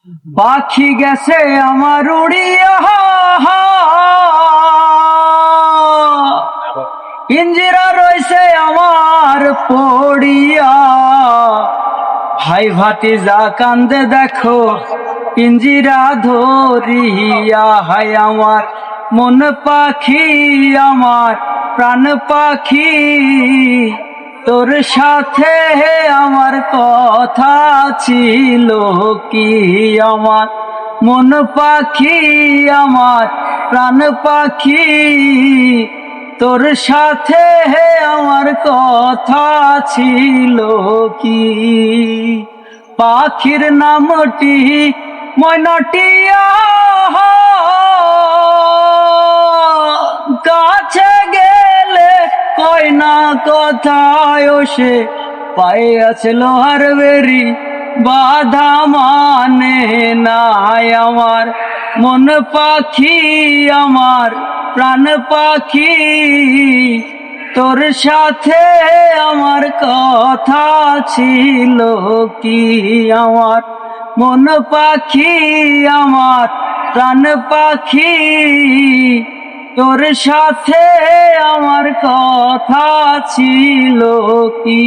পাখি গেছে আমার উড়িয়া, ইঞ্জিরা রইছে আমার পড়িয়া। ভাই ভাতিজা কান্দে দেখো ইঞ্জিরা ধরিয়া। হাই আমার মন পাখি, আমার প্রাণ পাখি, তোর সাথে আমার কথা ছিল কি। আমার মন পাখি, আমার প্রাণ পাখি, তোর সাথে আমার কথা ছিল কি। পাখির নামটি ময়নাটিয়া, কাছে গেলে কয় না কথায় সে, পায়ে আছে লোহার বেরি বাধা মানে নাই। আমার মন পাখি, আমার প্রাণ পাখি, তোর সাথে আমার কথা ছিল কি। আমার মন পাখি, আমার প্রাণ পাখি, তোর সাথে আমার কথা ছিল কি।